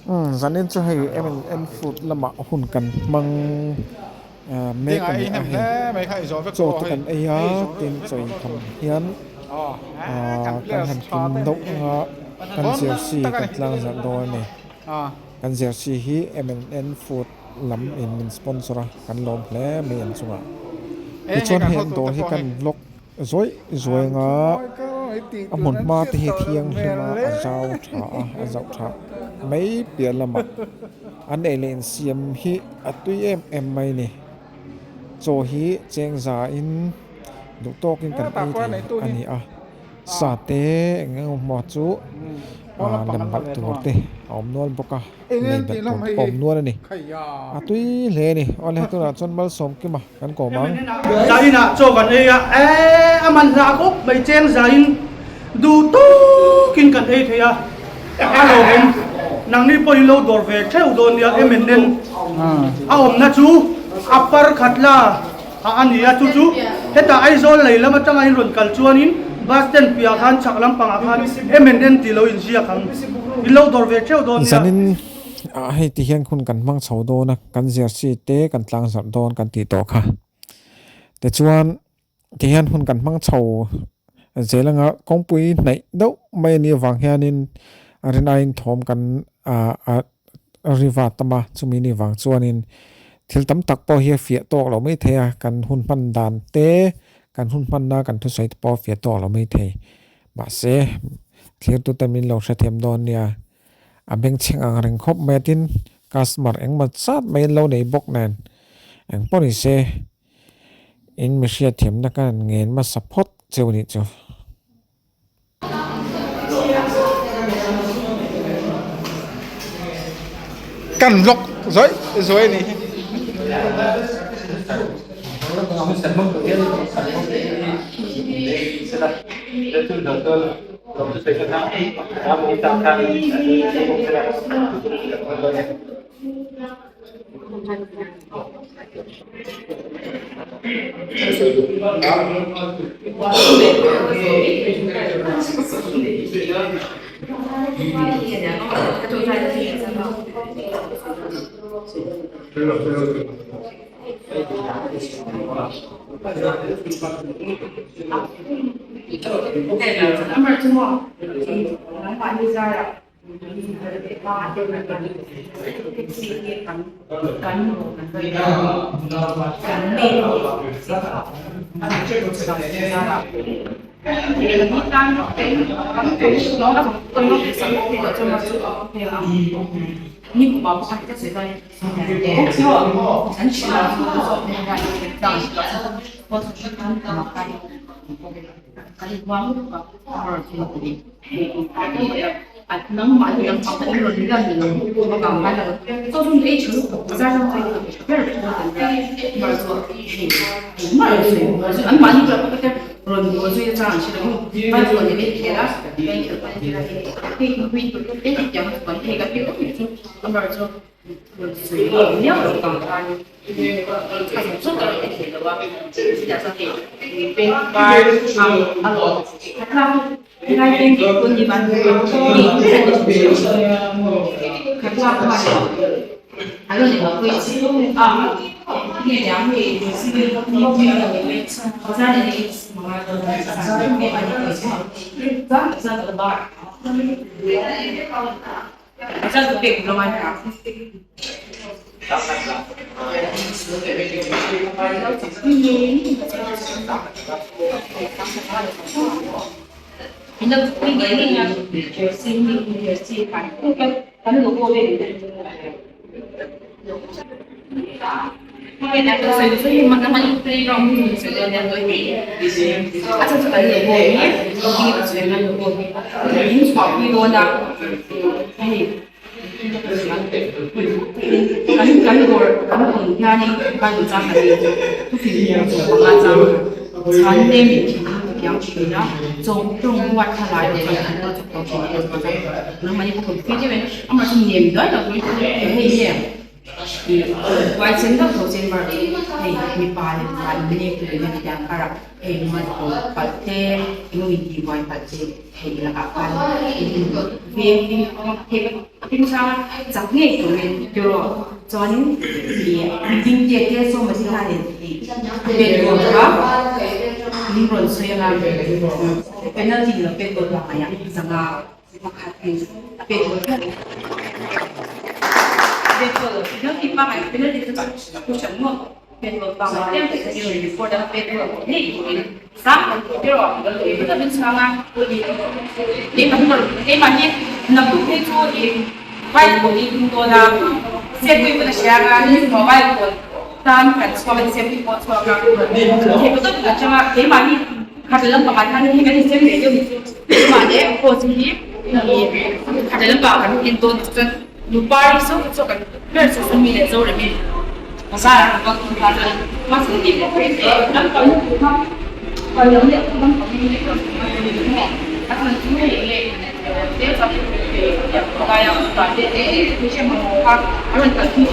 zanin chu hei M&N food lama hun kan mang tiếng make ai ani a hem hen thế mấy khai gió với cho cô to hay kan hay aya gió với tin choi tham hian cần kan lấy han xóa kim tên do gì nga kan vốn jersey tất kan cả tlang zat do ni à kan jersey hi M&N food lam in min sponsor kan lom hle me an chunga ti em hay chuan cần hậu hen tụ do tập hi cô kan hay vlog zoi zoi nga mỗi cái ấy tỷ tuổi amon nó ma siết te hi tàu thiang về hlema lẽ azau tha azau tha mai pia lama an elen siam hi atui em mai ni cho hi cheng za in du tokin kan bà ei qua thei này tôi đi ani a sa à te nge mo chu mỗi lần bằng lam ăn là bal về tur thôi te om nol boka em nei em bal thì tur làm te hay om nol ani khai à atui le ni ole tu na chon mal som ki ma kan ko mang zain à cho gần đây à mình ra khúc bảy chen zain đủ to kinh cần đây thế à alo em nàng đi bơi lâu đổ về theo đồn ya em nên à om na chú upper khát la à anh ya chú hết ta ai rồi lấy lắm trong ai luôn cả chuan in Basten pia khan chak lam pang khan em nên ti lo in zia khan in lâu đổ về theo đồn ya zanin hei ti hian khun kan mang chho do na kan jersey te kan tlang zar don kan ti to kha te chuan ti hian hun kan mang chho zelanga kongpui nei do mai ni wang hianin arin thom kan a riva tama chumi ni wang chuanin thil tam tak po hi fia tok lo mai thea kan hun pan dan te kan hun pan na kan thu sai po fia tok lo mai the ma se thlir tu tamin lo sha them don nia a beng cheng ang reng khop metin customer eng ma chat mai lo nei bok nan eng pori se in machine them na kan ngen ma support chewni chu cần lọc rồi rồi này能买能跑的那种量你能我刚买了，造成这球不在上这个别人说的，没做，没做，俺买一个那个我最早上去了，买做那边铁的，买一个关键的，可以讲关键个别个俺没做。水饮料的刚才，他从这个也写的吧，加上你边班他那边给过你班，你看不看还有那个飞机啊，那两位是你我在那里3没把你飞机，咱个吧。这个别个买啥？那那年呀，就是反正反正我所以嘛，那么你可以让我们这个两个月，啊，这是本人我也，你的这个我，你炒几多呢？哎。kan gor kan hon yani kan za ha ni tu fi ni ma za chan ne mi thi yang chi na zong zong wat ha lai de an to to chi de ma za na ma ni ko fi de wen ama chi nem da da ko he ye wai chen da ko chen mar he mi pa le pa ni ko le ni ya kara he ma ko pa te no i di wai pa che he la ka pa ni ve ni he 平常长辈可能就专业经济接受么其他的别个是吧？你论虽然เป็นเรื่องจริงหรือเป็นตัวอย่างอย่างสำหรับเป็นตัวเรื่องที่ป้าหมายเป็นเรื่องที่จะผู้ชมว่าเป็นตัวป้าหมายเรื่องที่จะอยู่ในคนละเป็นตัวนี่สักเดี๋ยวเราเป็นตัวเป็นสมาตัวนี้นี่มันนี่มันนี่นับทุกที่ตัวนี้ไว้ตัวนี้ตัวนั้นเสียด้วยตัวเสียกันนี่มาไว้ตัวตามกันสอบเป็นเสียด้วยตัวกันเห็นตัวตัวจะมาเห็นมันนี่Kadalam pengatahan ini kan sistem itu mana positif ini kadalam pengatahan itu lupa itu kan versi sembilan tahun ini masa apa kadalam masih di kalau yang dia akan cuma ini dia satu yang tadi macam apa orang tadi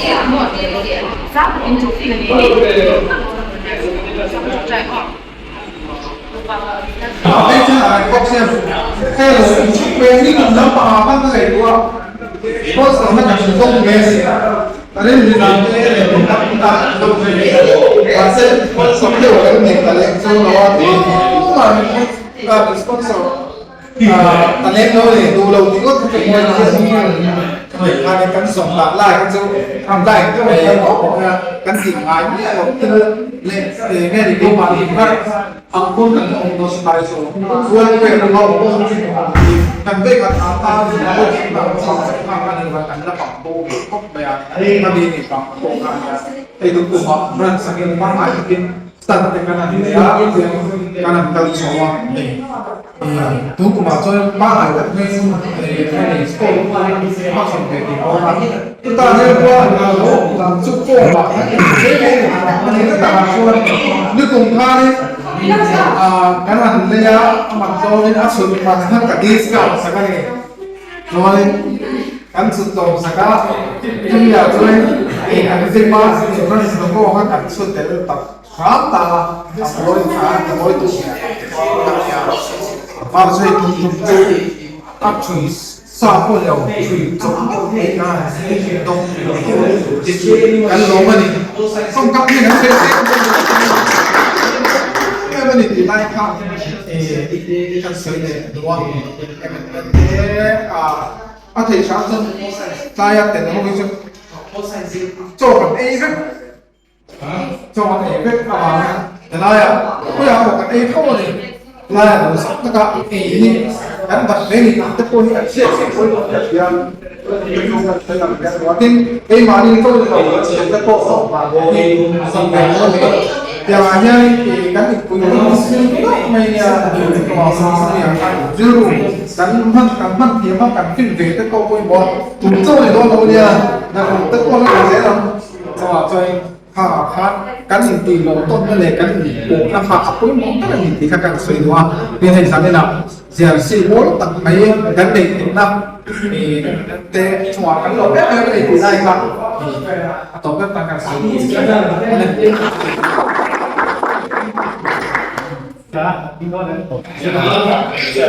semua dia satu itu ini Đây chứ là bóc xem hay là chụp về đi làm sao mà bắt cái này đúng không? Có sao mà chẳng không về gì cả. Tại đây mình làm cái này để chúng ta không về và sẽ sống đều cái này là lệnh cho nó thì cũng là sponsor ta lên thôi để đủ đầu thì có thể quay ra xong rồi hai cái cắn sòng lại lại cắn sòng làm lại cái này có cắn chỉnh lại như là một cái lên để nghe thì đi mà thì khác ông không cần ông nó sai số quên về nó không cần về cái ta thì nó không là sao sẽ làm cái này và cắn là bằng bộ khóc bè mà đi thì bằng bộ cả thì tôi cũng họ rằng sang cái bán lại cái start dengan nanti ya karena kita semua itu cuma soal mahal tapi ini sekolah masuk ke di orang kita ada buat cukup banget ini kita masuk di kumkari karena dia masuk ini asal macam tadi sekali soalnya kan sudah sekarang ini ya soalnya ada firma sebenarnya semua orang kan sudah tetap Rata, apoi tu Par sai tum ap chui sa po leo chui chom na dong kan lo mani song kap ni na se se mani ti lai kha kan sai de duwa a thei sa chân tai ya ten ho gi cho kan ei kan cho anh ấy biết thế này bây giờ một cái ấy không này là nó sắp tất cả ý đi anh bật lên thì tất cả những cái chuyện sẽ phối hợp được tiền tôi làm cái đó tin cái mà đi tôi là chỉ tất cả và thì xong về luôn đấy giờ nha thì các dịch vụ nó mày có sao thì ăn dư cắn phân thì mà cắn phim về tất cả કોઈ bọn chúng tôi thì tôi nha là tất cả nó sẽ làm cho anh kan inti lo ton le kan ko na ha apun mo kan inti ka kan soi wa ni hai sa na zer si mo tak mai kan de na te chwa kan lo be be ni ti dai ka to ka ta kan soi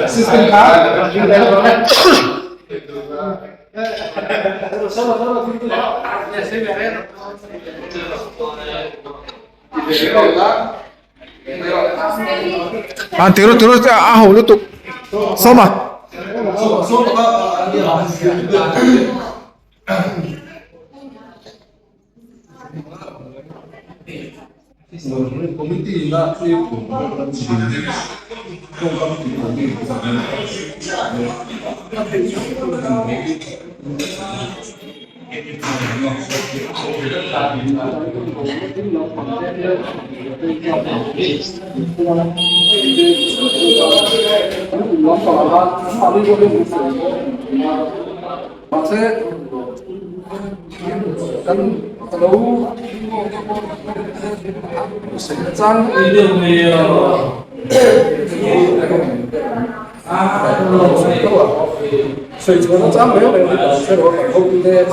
system ka terus lu tuh sama水球nó dám béo này sẽ có phải không thế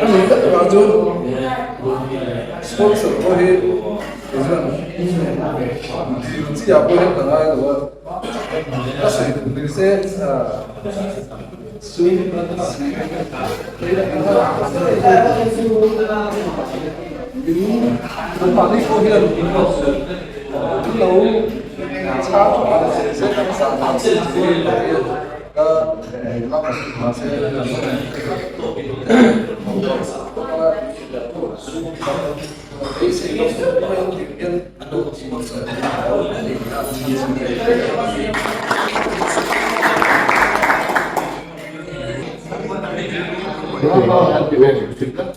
anh ấy rất là chun sponsor ko hi chỉ là tôi hết cả ai rồi các sự mình sẽ suy mình phải đi cô hiền lâu cha sẽ làm sao làm sự gì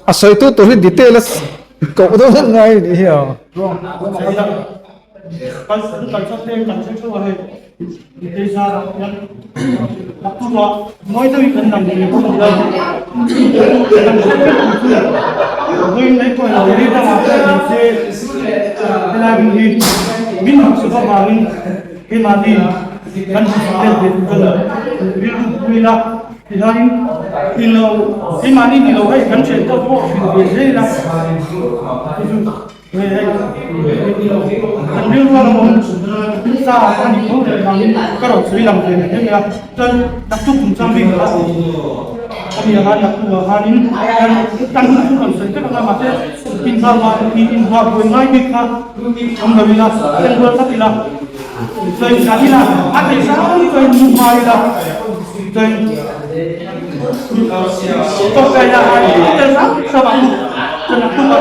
Asal itu tuh details kau tuh ngai dia. Kan sắp thêm cảnh sát số này thì ra nhận đặt tu đó nói tới cần làm gì không được với lấy coi là đi ra ngoài sẽ là mình học sự phát triển khi mà đi cần phải cần là thì ra thì lâu khi mà đi thì lâu hay cần chuyển tới bộ thì dễ là thành viên là một xã anh cũng để làm các đồng chí làm việc như là chân đặc trúc cùng trang bị là bây giờ đặc trúc là những tăng cường còn sự chất là mặt thế in ra mà in hoa với ngay biết ha ông người là chân vừa sắp đi là chơi cả đi là anh thấy sao chơi mua mai là chơi trong cái là anh chơi sao bạn chơi đặc trúc là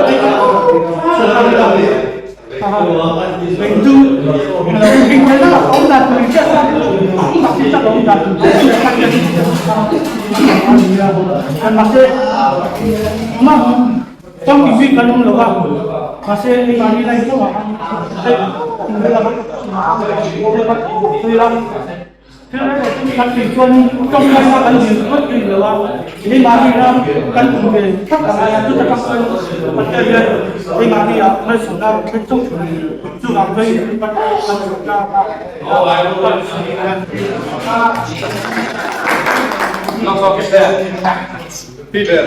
mình tu mình thấy là ông đạt mình chết không mặc gì chắc ông đạt anh mặc gì mà trong cái việc cần ông được không mà xe đi mà đi đây không ạ đây là đây là thế này là chỉ cần trong đây là cần gì bất kỳ là đi mà đi ra cần cùng về tất cả chúng ta các vấn đề đi mà đi ở nơi sửa ra cái chung chủ làm về bắt nó có cái Peter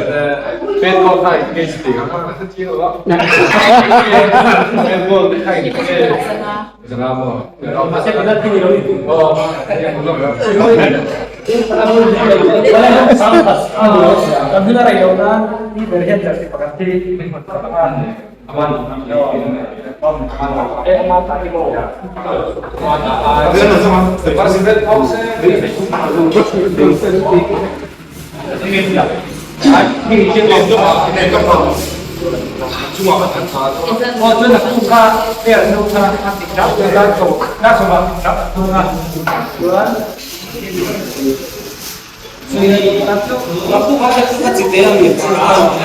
bên con thầy cái gì đó nó chưa đó bên con thầy cái giờ nào mà nó sẽ có rất nhiều Kamila Raidona di bagian dari pekerti aman mata di bawah真的不差，这样就差然后那什么，waktu masa citera mirci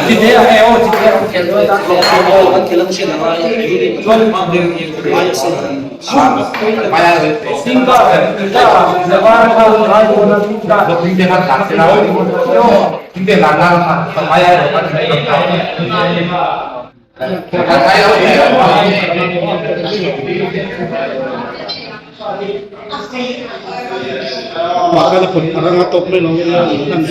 Citera citera kan kelang sih nama jual banyak sih tinggal lebar kalau rayu tinggal maka ada pun orang atau pun orang kan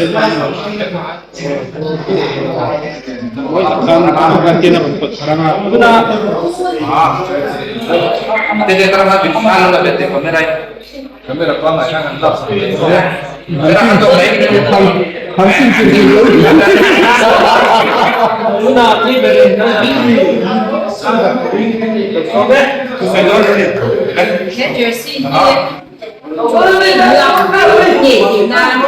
kan ganti na pun orang Tidak terlalu bisa lah bete kamera apa nggak kan entah kamera untuk lain hansin sih Can't you see? Cho nó bây giờ là các nhỉ nhỉ ra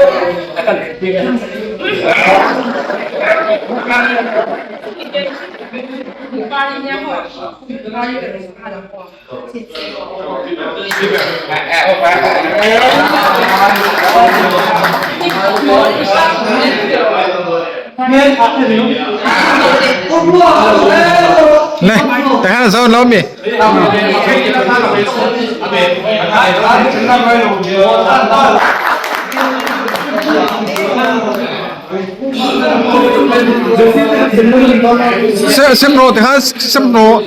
Này, tại sao sao lâu mì? Xem rồi thì ha, xem rồi.